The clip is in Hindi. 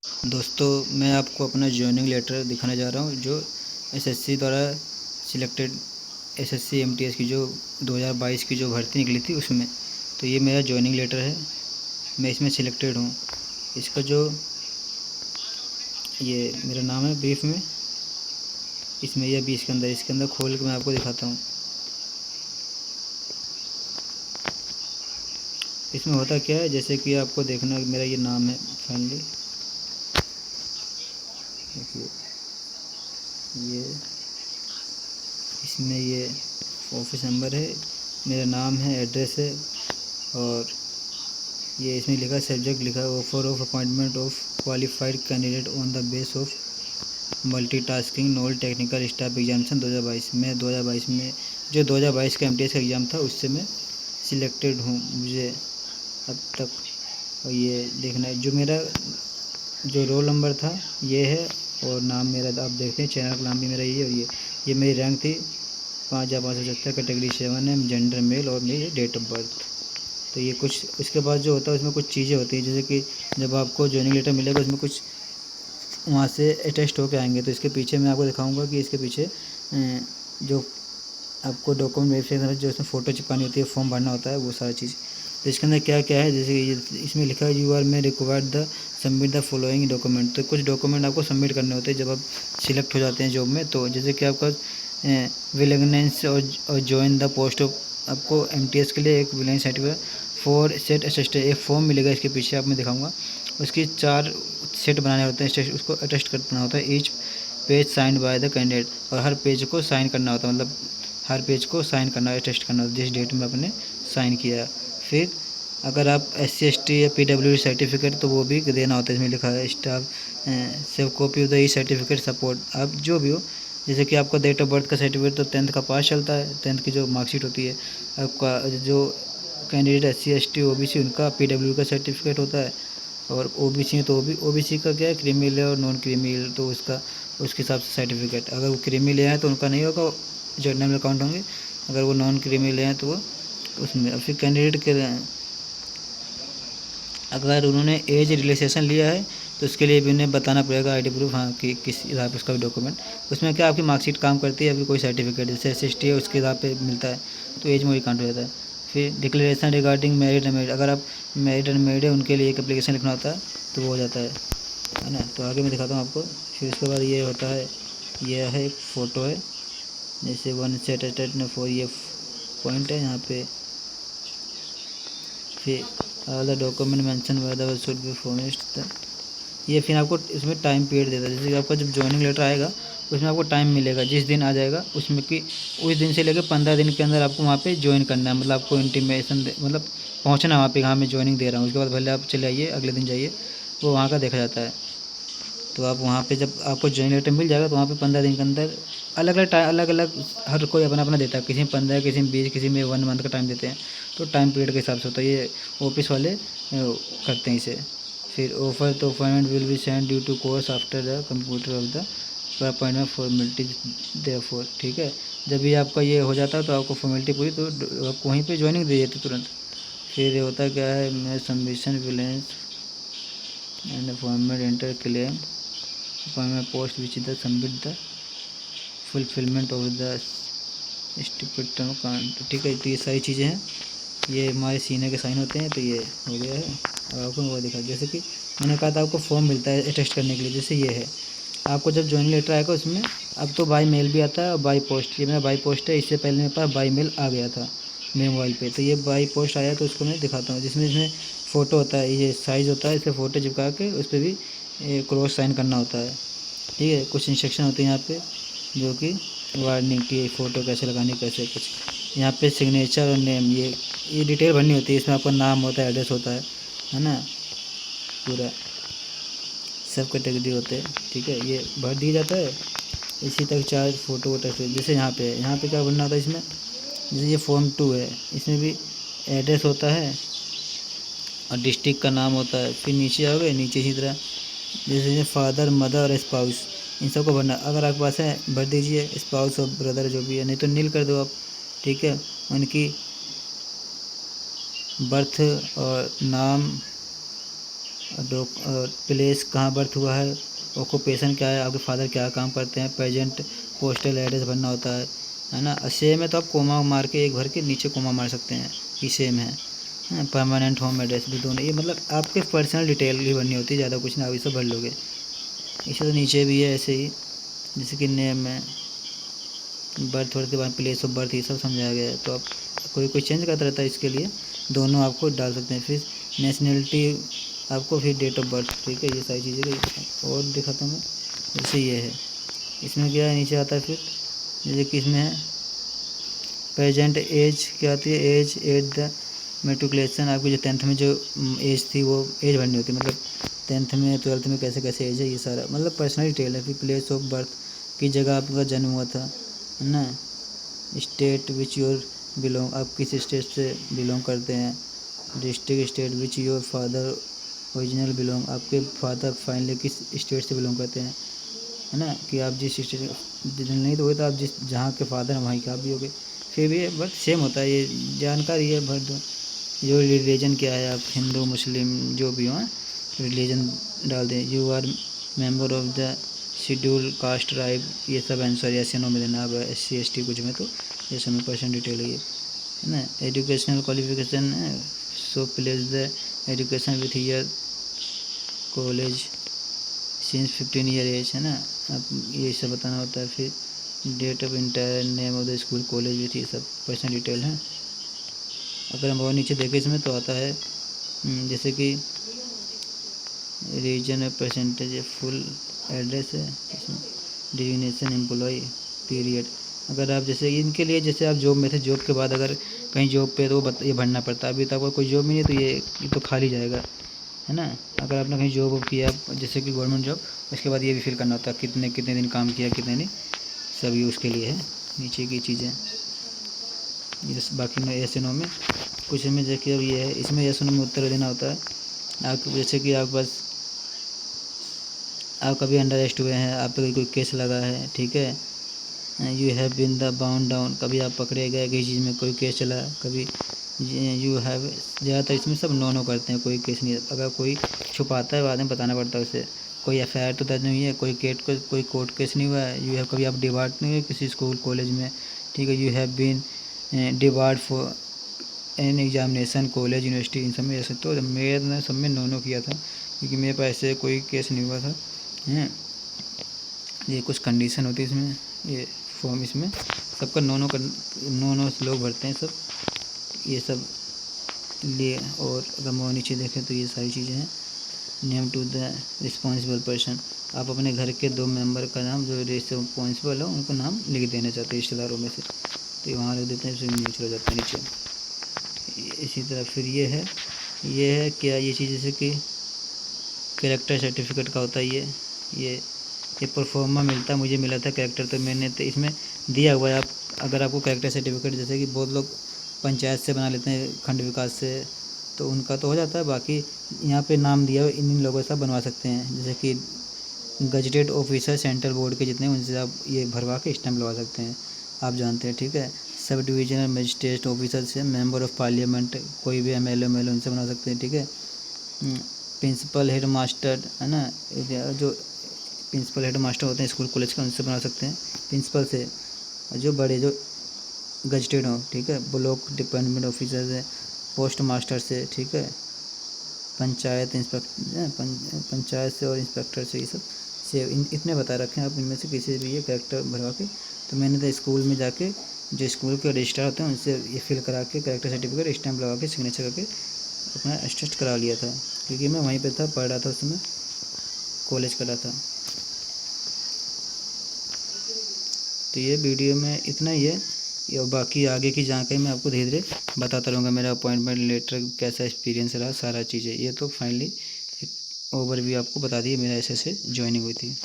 दोस्तों, मैं आपको अपना जॉइनिंग लेटर दिखाने जा रहा हूँ जो एसएससी द्वारा सिलेक्टेड एसएससी एमटीएस की जो 2022 की जो भर्ती निकली थी उसमें। तो ये मेरा जॉइनिंग लेटर है, मैं इसमें सिलेक्टेड हूँ। इसका जो ये मेरा नाम है ब्रीफ में, इसमें यह भी इसके अंदर खोल के मैं आपको दिखाता हूँ। इसमें होता क्या है, जैसे कि आपको देखना, मेरा ये नाम है फाइनली, देखिए ये इसमें ये ऑफिस नंबर है, मेरा नाम है, एड्रेस है, और ये इसमें लिखा सब्जेक्ट लिखा है offer of appointment of qualified candidate on the base of multitasking non technical staff examination 2022। मैं 2022 में जो 2022 का एमटीएस का एग्ज़ाम था उससे मैं सिलेक्टेड हूँ मुझे अब तक। और ये देखना है जो मेरा जो रोल नंबर था ये है, और नाम मेरा आप देखते हैं, चैनल का नाम भी मेरा ये, और ये मेरी रैंक थी 5,570, कैटेगरी 7 है, जेंडर मेल, और मेरी डेट ऑफ बर्थ। तो ये कुछ इसके बाद जो होता है उसमें कुछ चीज़ें होती हैं, जैसे कि जब आपको जॉइनिंग लेटर मिलेगा उसमें कुछ वहाँ से अटेस्ट होके आएंगे। तो इसके पीछे मैं आपको दिखाऊंगा कि इसके पीछे जो आपको डॉक्यूमेंट वेरिफिकेशन जो इसमें फ़ोटो चिपकानी होती है, फॉर्म भरना होता है, वो सारी चीज़। तो इसके अंदर क्या क्या है, जैसे कि इसमें लिखा है यू आर में required the submit the following document. तो कुछ डॉक्यूमेंट आपको सबमिट करने होते हैं जब आप सिलेक्ट हो जाते हैं जॉब में। तो जैसे कि आपका विलिंगनेस और ज्वाइन द पोस्ट ऑफ, आपको एमटीएस के लिए एक willing certificate for set assistant एक फॉर्म मिलेगा, इसके पीछे आप मैं दिखाऊंगा। उसकी 4 सेट बनाने होते हैं, उसको अटेस्ट करना होता है, each page signed by the candidate, और हर पेज को साइन करना होता है, मतलब हर पेज को साइन करना है, अटेस्ट करना होता है जिस डेट में आपने साइन किया। फिर अगर आप SC ST या PWD सर्टिफिकेट तो वो भी देना होता है, इसमें लिखा है staff save copy of the E certificate support, आप जो भी हो। जैसे कि आपका डेट ऑफ बर्थ का सर्टिफिकेट तो 10th का पास चलता है, 10th की जो मार्कशीट होती है। आपका जो कैंडिडेट SC ST OBC उनका PWD का सर्टिफिकेट होता है, और OBC तो OBC का क्या है, क्रीमी है और नॉन क्रीमी, तो उसके हिसाब से सर्टिफिकेट। अगर वो क्रीमी ले हैं तो उनका नहीं होगा, जनरल में काउंट होंगे। अगर वो नॉन क्रीमी ले हैं तो वो उसमें। फिर कैंडिडेट के अगर उन्होंने एज रिलैक्सेशन लिया है तो उसके लिए भी उन्हें बताना पड़ेगा आईडी प्रूफ, हाँ कि किस हिसाब से उसका भी डॉक्यूमेंट। उसमें क्या आपकी मार्कशीट काम करती है, अभी कोई सर्टिफिकेट जैसे SST है उसके हिसाब पे मिलता है, तो एज में वही काउंट हो जाता है। फिर डिक्लेरेशन रिगार्डिंग मैरिड अनमैरिड, अगर आप मैरिड अनमैरिड है उनके लिए एक एप्लीकेशन लिखना होता है, तो वो हो जाता है ना। तो आगे मैं दिखाता हूँ आपको। फिर उसके बाद ये होता है, यह है एक फ़ोटो है, जैसे 1 सेट अटेट 4 ये पॉइंट है यहाँ पे। फिर all the document mention by the should be furnished, ये फिर आपको इसमें टाइम पीरियड देता है। जैसे कि आपका जब जॉइनिंग लेटर आएगा उसमें आपको टाइम मिलेगा, जिस दिन आ जाएगा उसमें कि उस दिन से लेकर 15 दिन के अंदर आपको वहाँ पे ज्वाइन करना है, मतलब आपको इंटीमेशन मतलब पहुँचना वहाँ पे, हाँ मैं ज्वाइनिंग दे रहा हूँ। उसके बाद भले आप चले आइए अगले दिन जाइए, वो वहाँ का देखा जाता है। तो आप वहाँ पे जब आपको जॉइनिंग लेटर मिल जाएगा तो वहाँ पे 15 दिन के अंदर अलग अलग टाइम, अलग अलग हर कोई अपना अपना देता है, किसी में 15, किसी में 20, किसी में 1 मंथ का टाइम देते हैं। तो टाइम पीरियड के हिसाब से होता है, ये ऑफिस वाले करते हैं इसे। फिर offer to appointment will be send due to course after the computer of the appointment formality therefore, ठीक है। जब ये आपका ये हो जाता है तो आपको फॉर्मेलिटी पूरी, तो आपको वहीं पे ज्वाइनिंग दे देते तुरंत। फिर ये होता क्या है, मैं submission valence and appointment enter claim appointment post which the submit the fulfilment of the stipulum count, ठीक है। तो ये सारी चीज़ें हैं, ये हमारे सीनियर के साइन होते हैं। तो ये हो गया है। अब आपको वो दिखा, जैसे कि मैंने कहा था आपको फॉर्म मिलता है अटेस्ट करने के लिए, जैसे ये है। आपको जब ज्वाइनिंग लेटर आएगा उसमें अब तो बाई मेल भी आता है और बाई पोस्ट, ये मेरा बाई पोस्ट है, इससे पहले मेरे पास बाई मेल आ गया था मेरे मोबाइल पे। तो ये बाई पोस्ट आया तो उसको मैं दिखाता हूँ, जिसमें इसमें फ़ोटो होता है, ये साइज़ होता है, इसे फ़ोटो चिपका के उस पर भी क्रॉस साइन करना होता है, ठीक है। कुछ इंस्ट्रक्शन होते हैं यहाँ पे, जो कि वार्निंग की फ़ोटो कैसे लगानी, कैसे कुछ यहाँ पे सिग्नेचर और नेम, ये डिटेल भरनी होती है। इसमें आपका नाम होता है, एड्रेस होता है ना, पूरा सब कैटेगरी होते हैं, ठीक है। ये भर दिया जाता है। इसी तक 4 फ़ोटो वोटो से, जैसे यहाँ पे क्या भरना होता है इसमें, जैसे ये फॉर्म 2 है, इसमें भी एड्रेस होता है और डिस्ट्रिक्ट का नाम होता है। फिर नीचे आओगे, नीचे इसी तरह जैसे फादर मदर और स्पाउस, इन सबको भरना। अगर आपके पास है भर दीजिए, स्पाउस और ब्रदर जो भी है, नहीं तो नील कर दो आप, ठीक है। उनकी बर्थ और नाम प्लेस कहाँ बर्थ हुआ है, ऑक्यूपेशन क्या है, आपके फादर क्या काम करते हैं, प्रेजेंट पोस्टल एड्रेस भरना होता है ना। सेम है तो आप कोमा मार के एक भर के नीचे कोमा मार सकते हैं कि सेम है। परमानेंट होम एड्रेस भी दोनों, ये मतलब आपके पर्सनल डिटेल ही भरनी होती है, ज़्यादा कुछ ना, आप इसे भर लोगे। इसे तो नीचे भी है ऐसे ही, जैसे कि नेम है, बर्थ वर्थ के बाद प्लेस ऑफ बर्थ, ये सब समझाया गया है। तो आप कोई चेंज करता रहता है, इसके लिए दोनों आपको डाल सकते हैं। फिर नेशनलिटी आपको, फिर डेट ऑफ बर्थ, ठीक है, ये सारी चीज़ें और दिखाता हूँ मैं। जैसे ये है, इसमें क्या है, नीचे आता है फिर जैसे कि इसमें है प्रेजेंट एज क्या आती है, एज एट द मेट्रिकुलेशन, आपकी जो 10th में जो एज थी वो एज भरनी होती है, मतलब 10th में 12th में कैसे कैसे एज है, ये सारा मतलब पर्सनल डिटेल है। फिर प्लेस ऑफ बर्थ, किस जगह आपका जन्म हुआ था, है ना। स्टेट विच योर बिलोंग, आप किस स्टेट से बिलोंग करते हैं। District state which your father original belong, आपके फादर फाइनली किस स्टेट से बिलोंग करते हैं, है ना, कि आप जिस स्टेट नहीं तो हुए तो आप जिस जहाँ के फादर हैं वहीं के आप भी होगे। फिर भी बट सेम होता है, ये जानकारी है भर दो। जो रिलीजन क्या है, आप हिंदू मुस्लिम जो भी हो, रिलीजन डाल दें। You are member of the schedule caste tribe, ये सब आंसर यस या नो में देना। अब SC ST कुछ में तो ये 100% डिटेल है ना। एजुकेशनल क्वालिफिकेशन है, so place the education with year college since 15 year age, है ना, आप ये सब बताना होता है। फिर date of inter, name of the school college with, ये सब पर्सनल डिटेल है। अगर हम और नीचे देखें इसमें तो आता है जैसे कि रीजन है, परसेंटेज है, फुल एड्रेस है, इसमें डिजिग्नेशन एम्प्लॉय पीरियड। अगर आप जैसे इनके लिए, जैसे आप जॉब में थे, जॉब के बाद अगर कहीं जॉब पे तो ये भरना पड़ता है। अभी तक आपको कोई जॉब नहीं है तो ये तो खाली जाएगा, है ना। अगर आपने कहीं जॉब किया जैसे कि गवर्नमेंट जॉब, उसके बाद ये भी फिल करना होता है, कितने कितने दिन काम किया कितने नहीं, सब ये उसके लिए है। नीचे की चीज़ें बाकी में yes नो में कुछ में देखिए, अब ये है, इसमें yes नो में उत्तर देना होता है। आपको जैसे कि आप बस आप कभी अंडर अरेस्ट हुए हैं, आप पे कोई केस लगा है, ठीक है। You have been the bound down, कभी आप पकड़े गए किसी चीज़ में, कोई केस चला कभी। यू हैव, ज़्यादातर इसमें सब नो करते हैं, कोई केस नहीं। अगर कोई छुपाता है बाद में बताना पड़ता है उसे। कोई FIR तो दर्ज नहीं है, कोई कोर्ट केस नहीं हुआ है। यू हैव, कभी आप डिबार्ड नहीं हुए किसी स्कूल कॉलेज में, ठीक है। You have been debarred for an examination college university, इन सब में ऐसे। तो मैंने सब में नो किया था क्योंकि मेरे पास ऐसे कोई केस नहीं हुआ था, हैं। ये कुछ कंडीशन होती है इसमें, ये फॉर्म इसमें सबका नो लोग भरते हैं सब, ये सब लिए। और अगर हम नीचे देखें तो ये सारी चीज़ें हैं। Name to the responsible person, आप अपने घर के 2 मेंबर का नाम जो रिस्पॉन्सिबल है उनको नाम लिख देना चाहते हैं रिश्तेदारों में से, तो वहाँ लिख देते हैं, फिर नीचे हो जाता है नीचे। इसी तरह फिर ये है क्या, ये चीज़ जैसे कि कैरेक्टर सर्टिफिकेट का होता है। ये परफॉर्मा मिलता है, मुझे मिला था कैरेक्टर, तो मैंने तो इसमें दिया हुआ है। आप अगर आपको कैरेक्टर सर्टिफिकेट, जैसे कि बहुत लोग पंचायत से बना लेते हैं, खंड विकास से, तो उनका तो हो जाता है। बाकी यहाँ पे नाम दिया हुआ, इन लोगों से आप बनवा सकते हैं। जैसे कि गजटेड ऑफिसर सेंट्रल बोर्ड के जितने, उनसे आप ये भरवा के स्टैम्प लगवा सकते हैं, आप जानते हैं, ठीक है। सब डिविजनल मजिस्ट्रेट ऑफिसर से, मेंबर ऑफ पार्लियामेंट, कोई भी MLA उनसे बना सकते हैं, ठीक है। प्रिंसिपल हेड मास्टर, है ना, जो प्रिंसिपल हेड मास्टर होते हैं स्कूल कॉलेज के, उनसे बना सकते हैं प्रिंसिपल से। जो बड़े जो गजटेड हो, ठीक है, ब्लॉक डिपार्टमेंट ऑफिसर से, पोस्ट मास्टर से, ठीक है, पंचायत पंचायत से और इंस्पेक्टर से, ये सब से इतने बता रखे हैं। आप इनमें से किसी भी ये कैरेक्टर भरवा के, तो मैंने तो स्कूल में जाके जो स्कूल के रजिस्ट्रार होते हैं उनसे ये फिल करा के कैरेक्टर सर्टिफिकेट स्टैम्प लगा के सिग्नेचर करके अपना अटेस्ट करा लिया था, क्योंकि मैं वहीं पे था, पढ़ रहा था उस समय, कॉलेज कर रहा था। तो ये वीडियो में इतना ही है, और बाकी आगे की जानकारी मैं आपको धीरे धीरे बताता रहूँगा। मेरा अपॉइंटमेंट लेटर कैसा एक्सपीरियंस रहा, सारा चीज़ें, ये तो फाइनली एक ओवरव्यू आपको बता दिए मेरा ऐसे ज्वाइनिंग हुई थी।